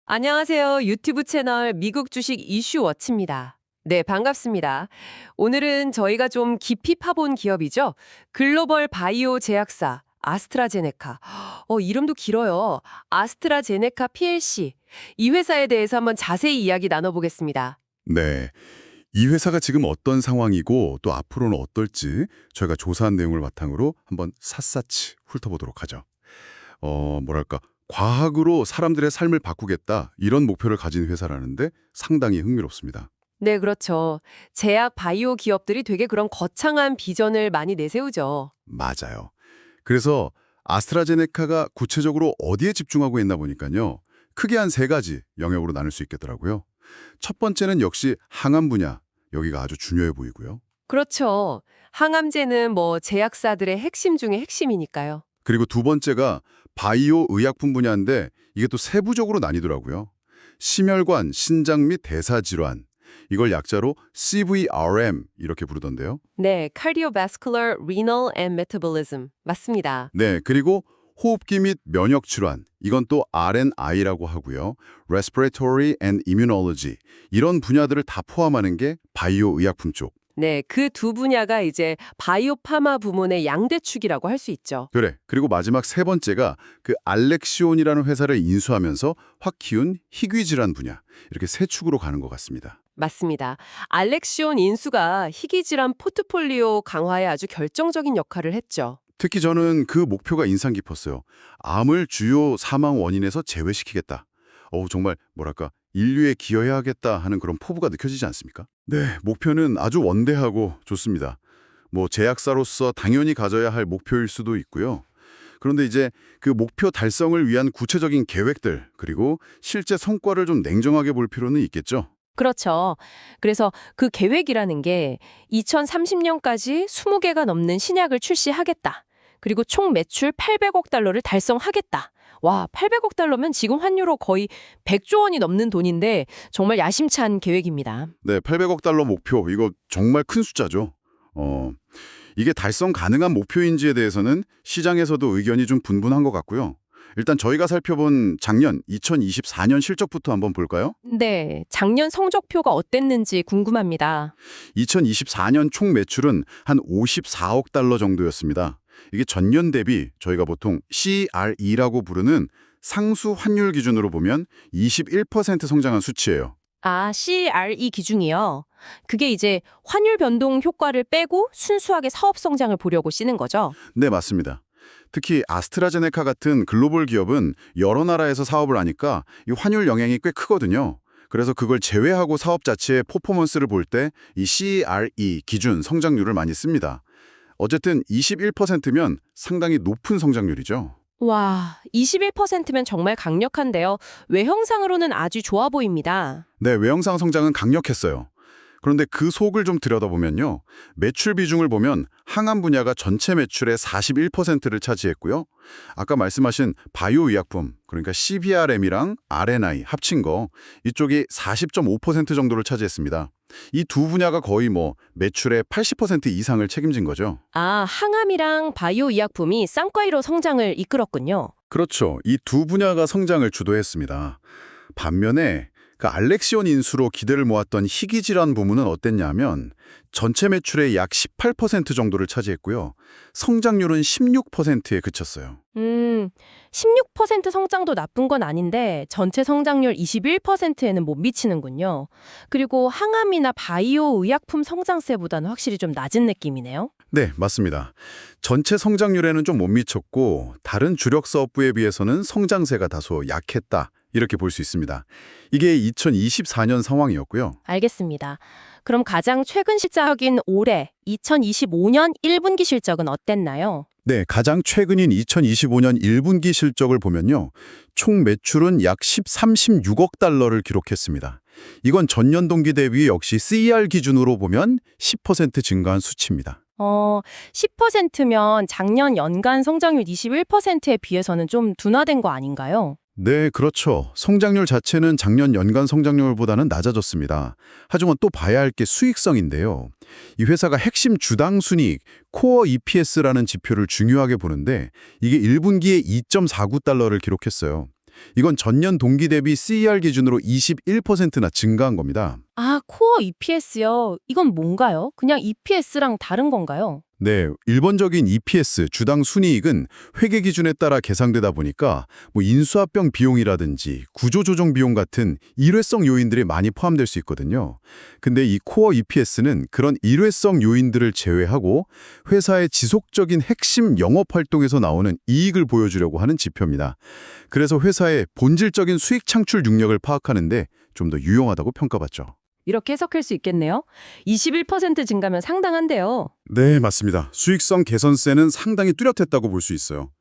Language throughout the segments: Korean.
안녕하세요. 유튜브 채널 미국 주식 이슈워치입니다. 네, 반갑습니다. 오늘은 저희가 좀 깊이 파본 기업이죠. 글로벌 바이오 제약사 아스트라제네카. 이름도 길어요. 아스트라제네카 PLC. 이 회사에 대해서 한번 자세히 이야기 나눠보겠습니다. 네. 이 회사가 지금 어떤 상황이고 또 앞으로는 어떨지 저희가 조사한 내용을 바탕으로 한번 샅샅이 훑어보도록 하죠. 뭐랄까, 과학으로 사람들의 삶을 바꾸겠다 이런 목표를 가진 회사라는데 상당히 흥미롭습니다. 네, 그렇죠. 제약 바이오 기업들이 되게 그런 거창한 비전을 많이 내세우죠. 맞아요. 그래서 아스트라제네카가 구체적으로 어디에 집중하고 있나 보니까요. 크게 한 세 가지 영역으로 나눌 수 있겠더라고요. 첫 번째는 역시 항암 분야, 여기가 아주 중요해 보이고요. 그렇죠. 항암제는 뭐 제약사들의 핵심 중에 핵심이니까요. 그리고 두 번째가 바이오 의약품 분야인데 이게 또 세부적으로 나뉘더라고요. 심혈관, 신장 및 대사 질환. 이걸 약자로 CVRM 이렇게 부르던데요. 네, Cardiovascular, Renal and Metabolism. 맞습니다. 네, 그리고 호흡기 및 면역 질환. 이건 또 RNI라고 하고요. Respiratory and Immunology. 이런 분야들을 다 포함하는 게 바이오 의약품 쪽. 네, 그 두 분야가 이제 바이오 파마 부문의 양대축이라고 할 수 있죠. 그래. 그리고 마지막 세 번째가 그 알렉시온이라는 회사를 인수하면서 확 키운 희귀 질환 분야. 이렇게 세 축으로 가는 것 같습니다. 맞습니다. 알렉시온 인수가 희귀질환 포트폴리오 강화에 아주 결정적인 역할을 했죠. 특히 저는 그 목표가 인상 깊었어요. 암을 주요 사망 원인에서 제외시키겠다. 정말 뭐랄까 인류에 기여해야겠다 하는 그런 포부가 느껴지지 않습니까? 네, 목표는 아주 원대하고 좋습니다. 뭐 제약사로서 당연히 가져야 할 목표일 수도 있고요. 그런데 이제 그 목표 달성을 위한 구체적인 계획들 그리고 실제 성과를 좀 냉정하게 볼 필요는 있겠죠. 그렇죠. 그래서 그 계획이라는 게 2030년까지 20개가 넘는 신약을 출시하겠다. 그리고 총 매출 800억 달러를 달성하겠다. 와, 800억 달러면 지금 환율로 거의 100조 원이 넘는 돈인데 정말 야심찬 계획입니다. 네, 800억 달러 목표 이거 정말 큰 숫자죠. 이게 달성 가능한 목표인지에 대해서는 시장에서도 의견이 좀 분분한 것 같고요. 일단 저희가 살펴본 작년 2024년 실적부터 한번 볼까요? 네, 작년 성적표가 어땠는지 궁금합니다. 2024년 총 매출은 한 54억 달러 정도였습니다. 이게 전년 대비 저희가 보통 CRE라고 부르는 상수 환율 기준으로 보면 21% 성장한 수치예요. 아, CRE 기준이요. 그게 이제 환율 변동 효과를 빼고 순수하게 사업 성장을 보려고 쓰는 거죠. 네, 맞습니다. 특히 아스트라제네카 같은 글로벌 기업은 여러 나라에서 사업을 하니까 이 환율 영향이 꽤 크거든요. 그래서 그걸 제외하고 사업 자체의 퍼포먼스를 볼 때 이 CRE 기준 성장률을 많이 씁니다. 어쨌든 21%면 상당히 높은 성장률이죠. 와, 21%면 정말 강력한데요. 외형상으로는 아주 좋아 보입니다. 네, 외형상 성장은 강력했어요. 그런데 그 속을 좀 들여다보면요. 매출 비중을 보면 항암 분야가 전체 매출의 41%를 차지했고요. 아까 말씀하신 바이오 의약품, 그러니까 CVRM이랑 RNI 합친 거 이쪽이 40.5% 정도를 차지했습니다. 이 두 분야가 거의 매출의 80% 이상을 책임진 거죠. 아, 항암이랑 바이오 의약품이 쌍꺼이로 성장을 이끌었군요. 그렇죠. 이 두 분야가 성장을 주도했습니다. 반면에 그 알렉시온 인수로 기대를 모았던 희귀 질환 부문은 어땠냐면 전체 매출의 약 18% 정도를 차지했고요. 성장률은 16%에 그쳤어요. 16% 성장도 나쁜 건 아닌데 전체 성장률 21%에는 못 미치는군요. 그리고 항암이나 바이오 의약품 성장세보다는 확실히 좀 낮은 느낌이네요. 네, 맞습니다. 전체 성장률에는 좀 못 미쳤고 다른 주력 사업부에 비해서는 성장세가 다소 약했다. 이렇게 볼 수 있습니다. 이게 2024년 상황이었고요. 알겠습니다. 그럼 가장 최근 실적인 올해 2025년 1분기 실적은 어땠나요? 네, 가장 최근인 2025년 1분기 실적을 보면요. 총 매출은 약 36억 달러를 기록했습니다. 이건 전년 동기 대비 역시 CER 기준으로 보면 10% 증가한 수치입니다. 10%면 작년 연간 성장률 21%에 비해서는 좀 둔화된 거 아닌가요? 네, 그렇죠. 성장률 자체는 작년 연간 성장률보다는 낮아졌습니다. 하지만 또 봐야 할 게 수익성인데요. 이 회사가 핵심 주당 순이익, 코어 EPS라는 지표를 중요하게 보는데 이게 1분기에 2.49달러를 기록했어요. 이건 전년 동기 대비 CER 기준으로 21%나 증가한 겁니다. 아, 코어 EPS요. 이건 뭔가요? 그냥 EPS랑 다른 건가요? 네, 일반적인 EPS, 주당 순이익은 회계 기준에 따라 계상되다 보니까 인수합병 비용이라든지 구조조정 비용 같은 일회성 요인들이 많이 포함될 수 있거든요. 근데 이 코어 EPS는 그런 일회성 요인들을 제외하고 회사의 지속적인 핵심 영업 활동에서 나오는 이익을 보여주려고 하는 지표입니다. 그래서 회사의 본질적인 수익 창출 능력을 파악하는데 좀 더 유용하다고 평가받죠. 이렇게 해석할 수 있겠네요. 21% 증가면 상당한데요. 네, 맞습니다. 수익성 개선세는 상당히 뚜렷했다고 볼 수 있어요.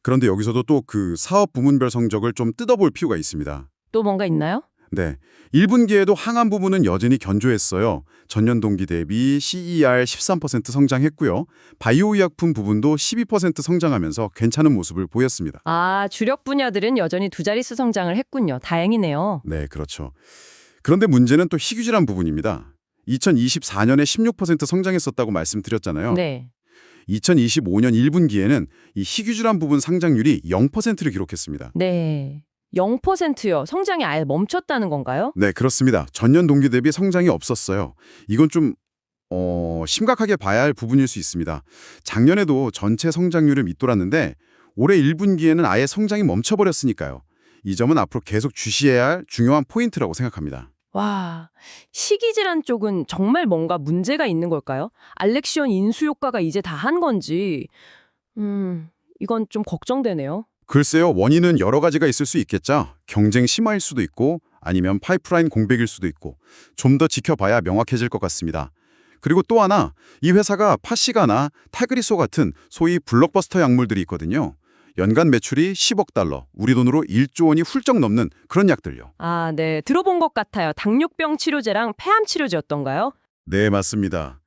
그런데 여기서도 또 그 사업 부문별 성적을 좀 뜯어볼 필요가 있습니다. 또 뭔가 있나요? 네, 1분기에도 항암 부문은 여전히 견조했어요. 전년 동기 대비 CER 13% 성장했고요. 바이오의약품 부분도 12% 성장하면서 괜찮은 모습을 보였습니다. 아, 주력 분야들은 여전히 두 자릿수 성장을 했군요. 다행이네요. 네, 그렇죠. 그런데 문제는 또 희귀질환 부분입니다. 2024년에 16% 성장했었다고 말씀드렸잖아요. 네. 2025년 1분기에는 이 희귀질환 부분 상장률이 0%를 기록했습니다. 네. 0%요. 성장이 아예 멈췄다는 건가요? 네, 그렇습니다. 전년 동기 대비 성장이 없었어요. 이건 좀 심각하게 봐야 할 부분일 수 있습니다. 작년에도 전체 성장률을 밑돌았는데 올해 1분기에는 아예 성장이 멈춰버렸으니까요. 이 점은 앞으로 계속 주시해야 할 중요한 포인트라고 생각합니다. 와, 식이질환 쪽은 정말 뭔가 문제가 있는 걸까요? 알렉시온 인수 효과가 이제 다 한 건지. 이건 좀 걱정되네요. 글쎄요, 원인은 여러 가지가 있을 수 있겠죠. 경쟁 심화일 수도 있고 아니면 파이프라인 공백일 수도 있고 좀 더 지켜봐야 명확해질 것 같습니다. 그리고 또 하나, 이 회사가 파시가나 타그리소 같은 소위 블록버스터 약물들이 있거든요. 연간 매출이 10억 달러, 우리 돈으로 1조 원이 훌쩍 넘는 그런 약들요. 아, 네. 들어본 것 같아요. 당뇨병 치료제랑 폐암 치료제였던가요? 네, 맞습니다.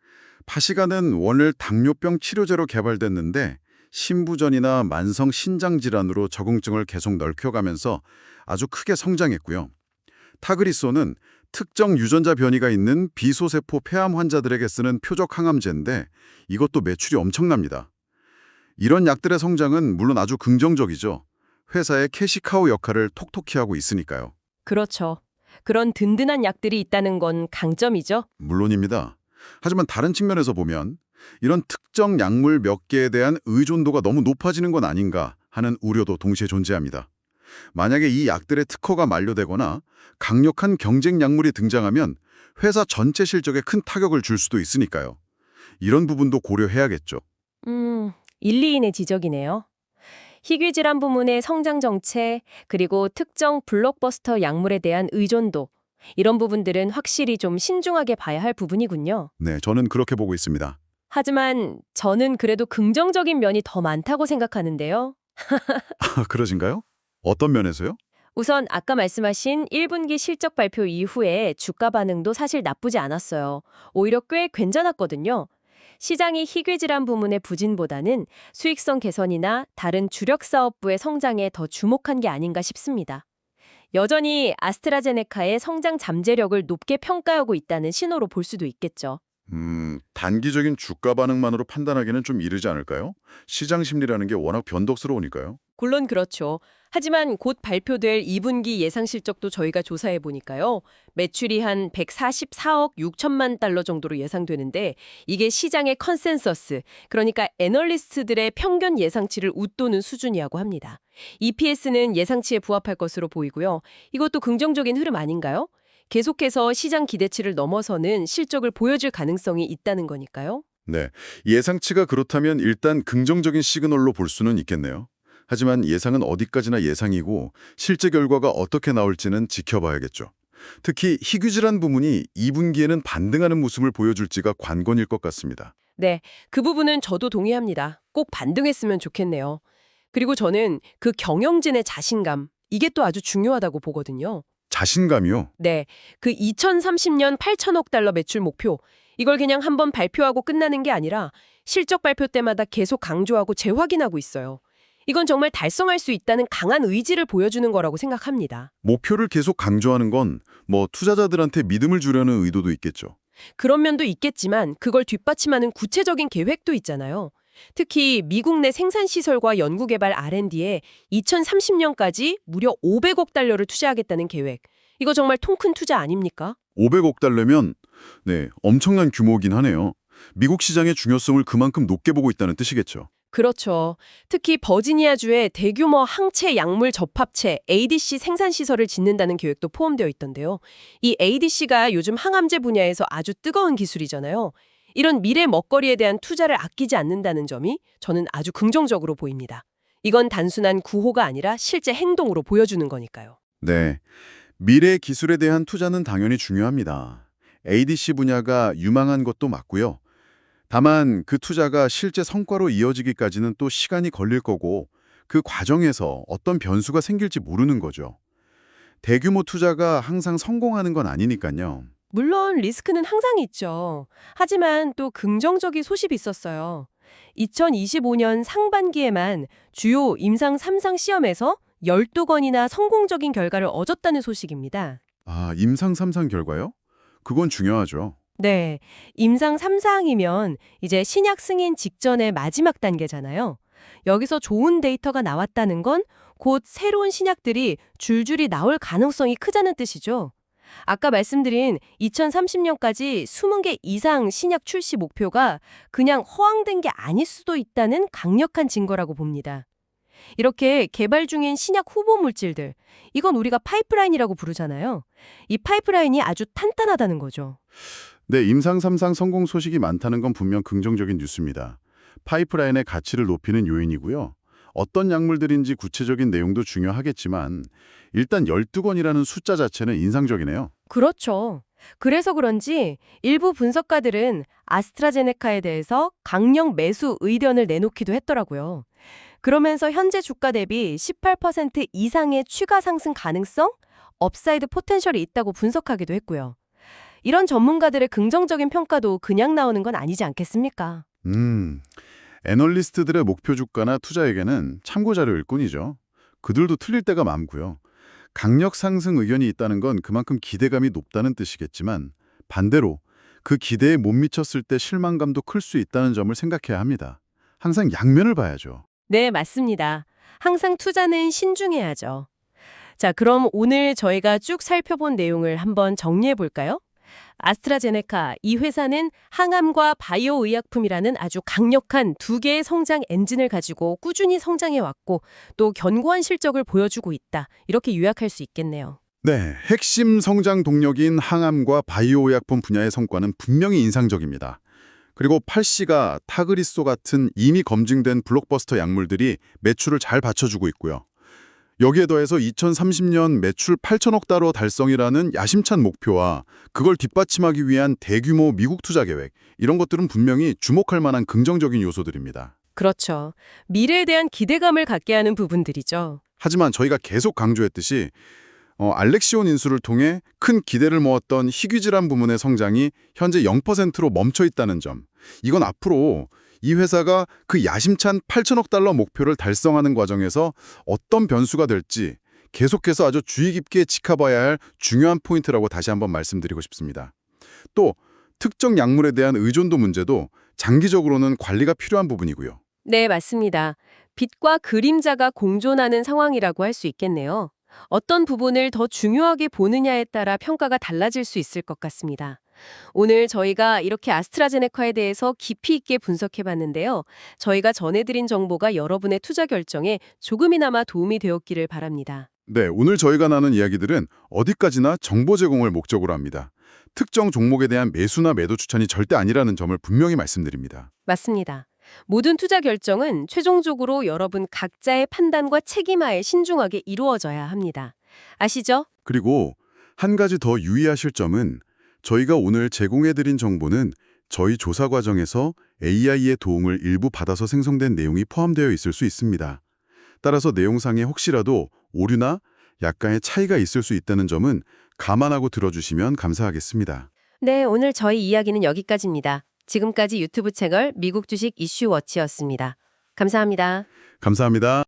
파시가는 원래 당뇨병 치료제로 개발됐는데 신부전이나 만성 신장 질환으로 적응증을 계속 넓혀가면서 아주 크게 성장했고요. 타그리소는 특정 유전자 변이가 있는 비소세포 폐암 환자들에게 쓰는 표적 항암제인데 이것도 매출이 엄청납니다. 이런 약들의 성장은 물론 아주 긍정적이죠. 회사의 캐시카우 역할을 톡톡히 하고 있으니까요. 그렇죠. 그런 든든한 약들이 있다는 건 강점이죠. 물론입니다. 하지만 다른 측면에서 보면 이런 특정 약물 몇 개에 대한 의존도가 너무 높아지는 건 아닌가 하는 우려도 동시에 존재합니다. 만약에 이 약들의 특허가 만료되거나 강력한 경쟁 약물이 등장하면 회사 전체 실적에 큰 타격을 줄 수도 있으니까요. 이런 부분도 고려해야겠죠. 일리인의 지적이네요. 희귀질환 부문의 성장 정체, 그리고 특정 블록버스터 약물에 대한 의존도, 이런 부분들은 확실히 좀 신중하게 봐야 할 부분이군요. 네, 저는 그렇게 보고 있습니다. 하지만 저는 그래도 긍정적인 면이 더 많다고 생각하는데요. 그러신가요? 어떤 면에서요? 우선 아까 말씀하신 1분기 실적 발표 이후에 주가 반응도 사실 나쁘지 않았어요. 오히려 꽤 괜찮았거든요. 시장이 희귀질환 부문의 부진보다는 수익성 개선이나 다른 주력 사업부의 성장에 더 주목한 게 아닌가 싶습니다. 여전히 아스트라제네카의 성장 잠재력을 높게 평가하고 있다는 신호로 볼 수도 있겠죠. 단기적인 주가 반응만으로 판단하기는 좀 이르지 않을까요? 시장 심리라는 게 워낙 변덕스러우니까요. 물론 그렇죠. 하지만 곧 발표될 2분기 예상 실적도 저희가 조사해 보니까요. 매출이 한 144억 6천만 달러 정도로 예상되는데 이게 시장의 컨센서스, 그러니까 애널리스트들의 평균 예상치를 웃도는 수준이라고 합니다. EPS는 예상치에 부합할 것으로 보이고요. 이것도 긍정적인 흐름 아닌가요? 계속해서 시장 기대치를 넘어서는 실적을 보여줄 가능성이 있다는 거니까요. 네, 예상치가 그렇다면 일단 긍정적인 시그널로 볼 수는 있겠네요. 하지만 예상은 어디까지나 예상이고 실제 결과가 어떻게 나올지는 지켜봐야겠죠. 특히 희귀질환 부문이 2분기에는 반등하는 모습을 보여줄지가 관건일 것 같습니다. 네, 그 부분은 저도 동의합니다. 꼭 반등했으면 좋겠네요. 그리고 저는 그 경영진의 자신감, 이게 또 아주 중요하다고 보거든요. 자신감이요? 네, 그 2030년 8천억 달러 매출 목표, 이걸 그냥 한번 발표하고 끝나는 게 아니라 실적 발표 때마다 계속 강조하고 재확인하고 있어요. 이건 정말 달성할 수 있다는 강한 의지를 보여주는 거라고 생각합니다. 목표를 계속 강조하는 건 투자자들한테 믿음을 주려는 의도도 있겠죠. 그런 면도 있겠지만 그걸 뒷받침하는 구체적인 계획도 있잖아요. 특히 미국 내 생산시설과 연구개발 R&D에 2030년까지 무려 500억 달러를 투자하겠다는 계획. 이거 정말 통 큰 투자 아닙니까? 500억 달러면 네, 엄청난 규모이긴 하네요. 미국 시장의 중요성을 그만큼 높게 보고 있다는 뜻이겠죠. 그렇죠. 특히 버지니아주에 대규모 항체 약물 접합체 ADC 생산시설을 짓는다는 계획도 포함되어 있던데요. 이 ADC가 요즘 항암제 분야에서 아주 뜨거운 기술이잖아요. 이런 미래 먹거리에 대한 투자를 아끼지 않는다는 점이 저는 아주 긍정적으로 보입니다. 이건 단순한 구호가 아니라 실제 행동으로 보여주는 거니까요. 네, 미래 기술에 대한 투자는 당연히 중요합니다. ADC 분야가 유망한 것도 맞고요. 다만 그 투자가 실제 성과로 이어지기까지는 또 시간이 걸릴 거고 그 과정에서 어떤 변수가 생길지 모르는 거죠. 대규모 투자가 항상 성공하는 건 아니니까요. 물론 리스크는 항상 있죠. 하지만 또 긍정적인 소식이 있었어요. 2025년 상반기에만 주요 임상 3상 시험에서 12건이나 성공적인 결과를 얻었다는 소식입니다. 아, 임상 3상 결과요? 그건 중요하죠. 네, 임상 3상이면 이제 신약 승인 직전의 마지막 단계잖아요. 여기서 좋은 데이터가 나왔다는 건 곧 새로운 신약들이 줄줄이 나올 가능성이 크다는 뜻이죠. 아까 말씀드린 2030년까지 20개 이상 신약 출시 목표가 그냥 허황된 게 아닐 수도 있다는 강력한 증거라고 봅니다. 이렇게 개발 중인 신약 후보 물질들, 이건 우리가 파이프라인이라고 부르잖아요. 이 파이프라인이 아주 탄탄하다는 거죠. 네, 임상 3상 성공 소식이 많다는 건 분명 긍정적인 뉴스입니다. 파이프라인의 가치를 높이는 요인이고요. 어떤 약물들인지 구체적인 내용도 중요하겠지만 일단 12건이라는 숫자 자체는 인상적이네요. 그렇죠. 그래서 그런지 일부 분석가들은 아스트라제네카에 대해서 강력 매수 의견을 내놓기도 했더라고요. 그러면서 현재 주가 대비 18% 이상의 추가 상승 가능성, 업사이드 포텐셜이 있다고 분석하기도 했고요. 이런 전문가들의 긍정적인 평가도 그냥 나오는 건 아니지 않겠습니까? 애널리스트들의 목표 주가나 투자에게는 참고 자료일 뿐이죠. 그들도 틀릴 때가 많고요. 강력 상승 의견이 있다는 건 그만큼 기대감이 높다는 뜻이겠지만 반대로 그 기대에 못 미쳤을 때 실망감도 클 수 있다는 점을 생각해야 합니다. 항상 양면을 봐야죠. 네, 맞습니다. 항상 투자는 신중해야죠. 자, 그럼 오늘 저희가 쭉 살펴본 내용을 한번 정리해 볼까요? 아스트라제네카, 이 회사는 항암과 바이오 의약품이라는 아주 강력한 두 개의 성장 엔진을 가지고 꾸준히 성장해 왔고 또 견고한 실적을 보여주고 있다. 이렇게 요약할 수 있겠네요. 네, 핵심 성장 동력인 항암과 바이오 의약품 분야의 성과는 분명히 인상적입니다. 그리고 팔시가 타그리소 같은 이미 검증된 블록버스터 약물들이 매출을 잘 받쳐주고 있고요. 여기에 더해서 2030년 매출 8천억 달러 달성이라는 야심찬 목표와 그걸 뒷받침하기 위한 대규모 미국 투자 계획, 이런 것들은 분명히 주목할 만한 긍정적인 요소들입니다. 그렇죠. 미래에 대한 기대감을 갖게 하는 부분들이죠. 하지만 저희가 계속 강조했듯이 알렉시온 인수를 통해 큰 기대를 모았던 희귀질환 부문의 성장이 현재 0%로 멈춰 있다는 점. 이건 앞으로 이 회사가 그 야심찬 8천억 달러 목표를 달성하는 과정에서 어떤 변수가 될지 계속해서 아주 주의 깊게 지켜봐야 할 중요한 포인트라고 다시 한번 말씀드리고 싶습니다. 또 특정 약물에 대한 의존도 문제도 장기적으로는 관리가 필요한 부분이고요. 네, 맞습니다. 빛과 그림자가 공존하는 상황이라고 할 수 있겠네요. 어떤 부분을 더 중요하게 보느냐에 따라 평가가 달라질 수 있을 것 같습니다. 오늘 저희가 이렇게 아스트라제네카에 대해서 깊이 있게 분석해봤는데요. 저희가 전해드린 정보가 여러분의 투자 결정에 조금이나마 도움이 되었기를 바랍니다. 네, 오늘 저희가 나눈 이야기들은 어디까지나 정보 제공을 목적으로 합니다. 특정 종목에 대한 매수나 매도 추천이 절대 아니라는 점을 분명히 말씀드립니다. 맞습니다. 모든 투자 결정은 최종적으로 여러분 각자의 판단과 책임하에 신중하게 이루어져야 합니다. 아시죠? 그리고 한 가지 더 유의하실 점은 저희가 오늘 제공해드린 정보는 저희 조사 과정에서 AI의 도움을 일부 받아서 생성된 내용이 포함되어 있을 수 있습니다. 따라서 내용상에 혹시라도 오류나 약간의 차이가 있을 수 있다는 점은 감안하고 들어주시면 감사하겠습니다. 네, 오늘 저희 이야기는 여기까지입니다. 지금까지 유튜브 채널 미국 주식 이슈워치였습니다. 감사합니다. 감사합니다.